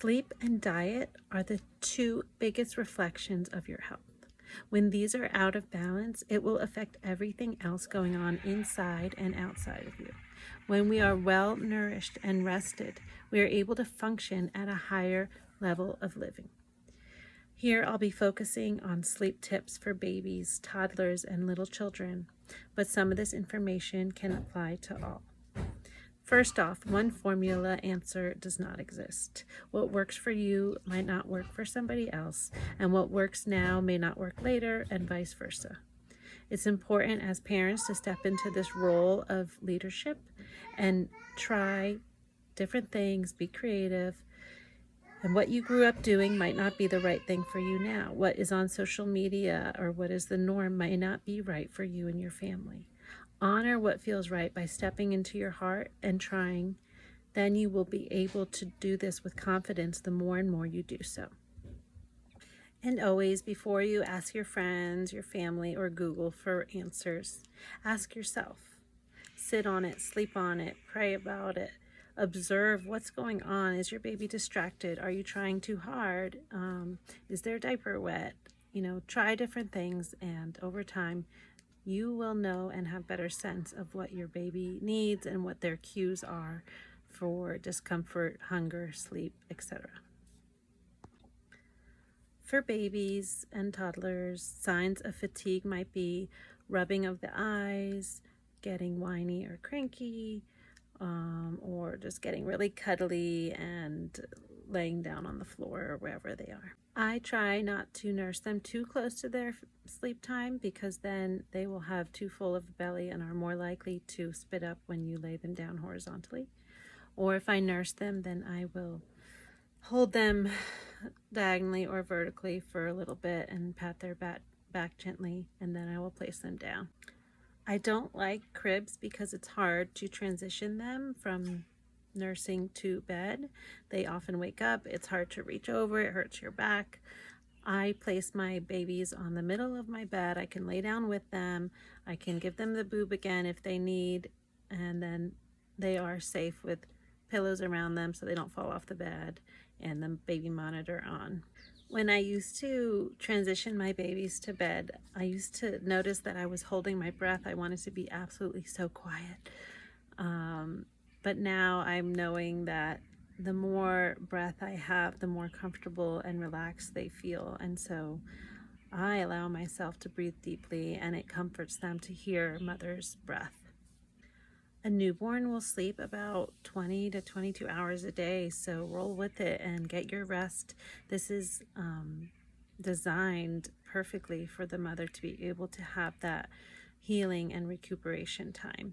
Sleep and diet are the two biggest reflections of your health. When these are out of balance, it will affect everything else going on inside and outside of you. When we are well nourished and rested, we are able to function at a higher level of living. Here I'll be focusing on sleep tips for babies, toddlers, and little children, but some of this information can apply to all. First off, one formula answer does not exist. What works for you might not work for somebody else, and what works now may not work later, and vice versa. It's important as parents to step into this role of leadership and try different things, be creative. And what you grew up doing might not be the right thing for you now. What is on social media or what is the norm might not be right for you and your family. Honor what feels right by stepping into your heart and trying. Then you will be able to do this with confidence the more and more you do so. And always, before you ask your friends, your family, or Google for answers, ask yourself. Sit on it, sleep on it, pray about it. Observe what's going on. Is your baby distracted? Are you trying too hard? Is their diaper wet? Try different things, and over time, you will know and have better sense of what your baby needs and what their cues are for discomfort, hunger, sleep, etc. For babies and toddlers, signs of fatigue might be rubbing of the eyes, getting whiny or cranky, or just getting really cuddly and laying down on the floor or wherever they are. I try not to nurse them too close to their sleep time because then they will have too full of a belly and are more likely to spit up when you lay them down horizontally. Or if I nurse them, then I will hold them diagonally or vertically for a little bit and pat their back gently, and then I will place them down. I don't like cribs because it's hard to transition them from nursing to bed. They often wake up, it's hard to reach over, it hurts your back. I place my babies on the middle of my bed. I can lay down with them. I can give them the boob again if they need, and then they are safe with pillows around them so they don't fall off the bed and the baby monitor on. When I used to transition my babies to bed, I used to notice that I was holding my breath. I wanted to be absolutely so quiet. But now I'm knowing that the more breath I have, the more comfortable and relaxed they feel. And so I allow myself to breathe deeply, and it comforts them to hear mother's breath. A newborn will sleep about 20 to 22 hours a day, so roll with it and get your rest. This is designed perfectly for the mother to be able to have that healing and recuperation time.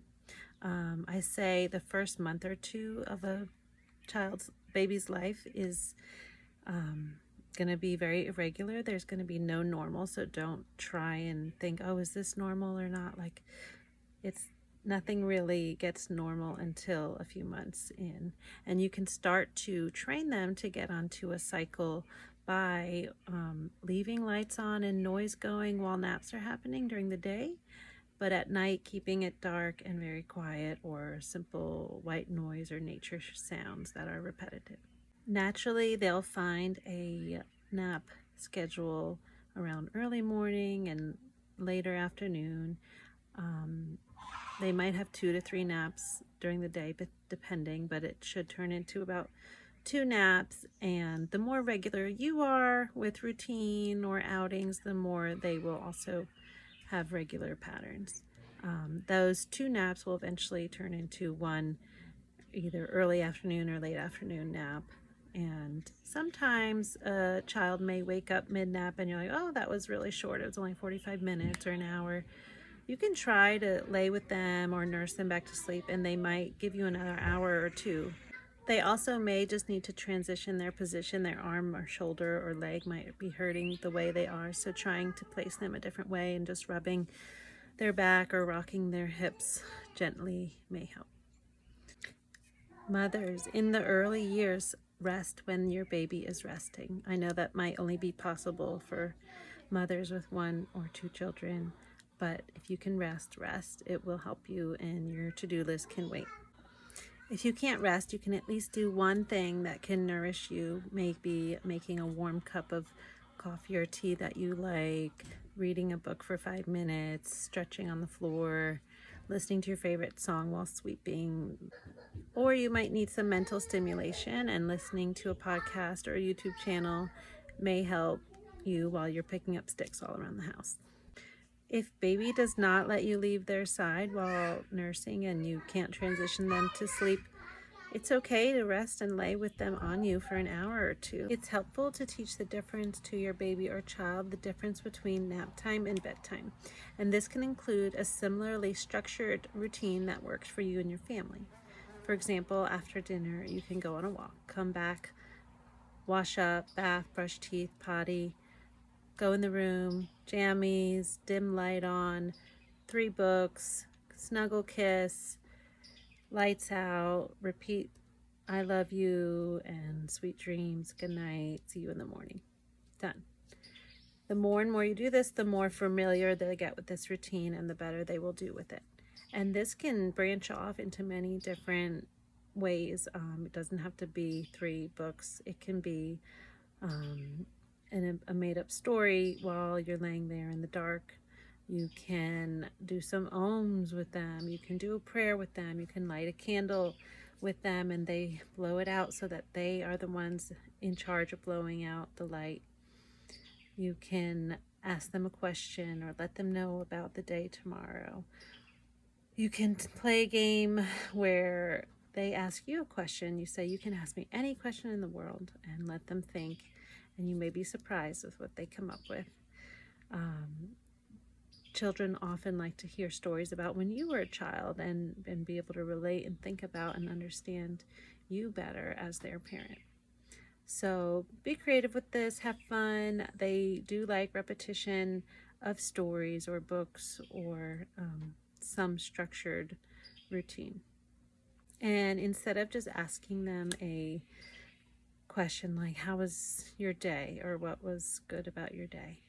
I say the first month or two of a baby's life is going to be very irregular. There's going to be no normal, so don't try and think, oh, is this normal or not? Nothing really gets normal until a few months in, and you can start to train them to get onto a cycle by leaving lights on and noise going while naps are happening during the day, but at night keeping it dark and very quiet, or simple white noise or nature sounds that are repetitive. Naturally, they'll find a nap schedule around early morning and later afternoon. They might have 2 to 3 naps during the day, but depending, but it should turn into about 2 naps. And the more regular you are with routine or outings, the more they will also have regular patterns. Those 2 naps will eventually turn into one either early afternoon or late afternoon nap. And sometimes a child may wake up mid-nap and you're like, oh, that was really short. It was only 45 minutes or an hour. You can try to lay with them or nurse them back to sleep, and they might give you another hour or 2. They also may just need to transition their position. Their arm or shoulder or leg might be hurting the way they are, so trying to place them a different way and just rubbing their back or rocking their hips gently may help. Mothers, in the early years, rest when your baby is resting. I know that might only be possible for mothers with 1 or 2 children, but if you can rest. It will help you, and your to-do list can wait. If you can't rest, you can at least do one thing that can nourish you, maybe making a warm cup of coffee or tea that you like, reading a book for 5 minutes, stretching on the floor, listening to your favorite song while sweeping. Or you might need some mental stimulation, and listening to a podcast or a YouTube channel may help you while you're picking up sticks all around the house. If baby does not let you leave their side while nursing and you can't transition them to sleep, it's okay to rest and lay with them on you for an hour or two. It's helpful to teach the difference to your baby or child, the difference between nap time and bedtime. And this can include a similarly structured routine that works for you and your family. For example, after dinner, you can go on a walk, come back, wash up, bath, brush teeth, potty, go in the room, jammies, dim light on, 3 books, snuggle kiss, lights out, repeat I love you and sweet dreams, good night, see you in the morning. Done. The more and more you do this, the more familiar they get with this routine and the better they will do with it. And this can branch off into many different ways. It doesn't have to be 3 books. It can be a made-up story while you're laying there in the dark. You can do some ohms with them. You can do a prayer with them. You can light a candle with them and they blow it out so that they are the ones in charge of blowing out the light. You can ask them a question or let them know about the day tomorrow. You can play a game where they ask you a question. You say, you can ask me any question in the world, and let them think, and you may be surprised with what they come up with. Children often like to hear stories about when you were a child and be able to relate and think about and understand you better as their parent. So be creative with this, have fun. They do like repetition of stories or books or some structured routine. And instead of just asking them a question like, how was your day, or what was good about your day,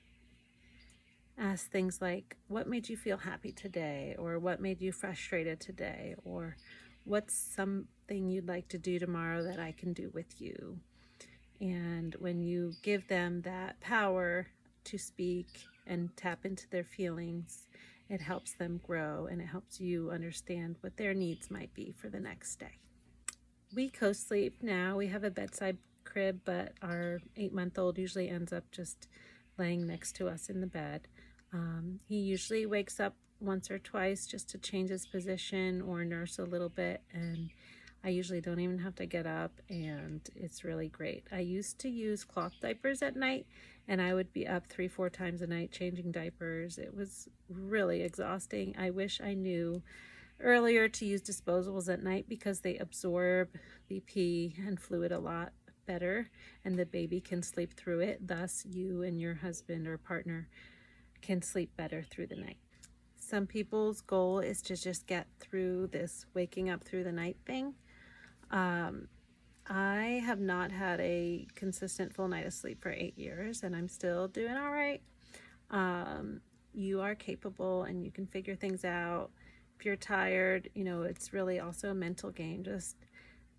ask things like, what made you feel happy today, or what made you frustrated today, or what's something you'd like to do tomorrow that I can do with you. And when you give them that power to speak and tap into their feelings, it helps them grow and it helps you understand what their needs might be for the next day. We co-sleep now. We have a bedside crib, but our 8-month-old usually ends up just laying next to us in the bed. He usually wakes up once or twice just to change his position or nurse a little bit, and I usually don't even have to get up, and it's really great. I used to use cloth diapers at night, and I would be up 3-4 times a night changing diapers. It was really exhausting. I wish I knew earlier to use disposables at night because they absorb the pee and fluid a lot better, and the baby can sleep through it. Thus, you and your husband or partner can sleep better through the night. Some people's goal is to just get through this waking up through the night thing. I have not had a consistent full night of sleep for 8 years, and I'm still doing all right. You are capable and you can figure things out. If you're tired, it's really also a mental game. Just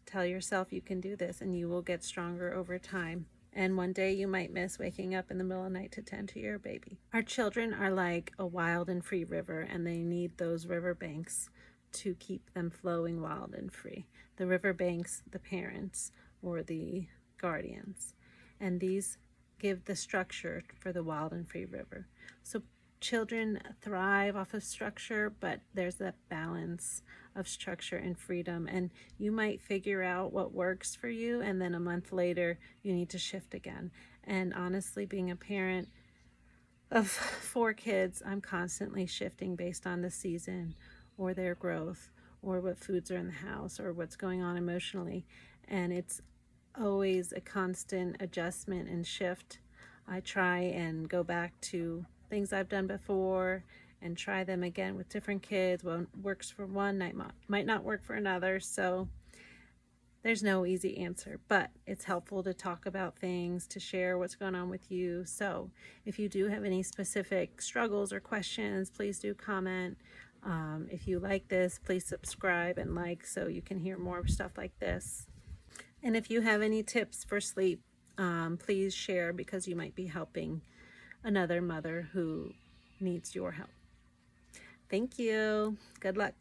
tell yourself you can do this and you will get stronger over time. And one day you might miss waking up in the middle of the night to tend to your baby. Our children are like a wild and free river, and they need those river banks to keep them flowing wild and free. The river banks, the parents or the guardians, and these give the structure for the wild and free river. So children thrive off of structure, but there's that balance of structure and freedom, and you might figure out what works for you, and then a month later you need to shift again. And honestly, being a parent of 4 kids, I'm constantly shifting based on the season or their growth or what foods are in the house or what's going on emotionally, and it's always a constant adjustment and shift. I try and go back to things I've done before and try them again with different kids. What works for one might not work for another, so there's no easy answer, but it's helpful to talk about things, to share what's going on with you. So if you do have any specific struggles or questions, please do comment. If you like this, please subscribe and like so you can hear more stuff like this. And if you have any tips for sleep, please share, because you might be helping another mother who needs your help. Thank you. Good luck.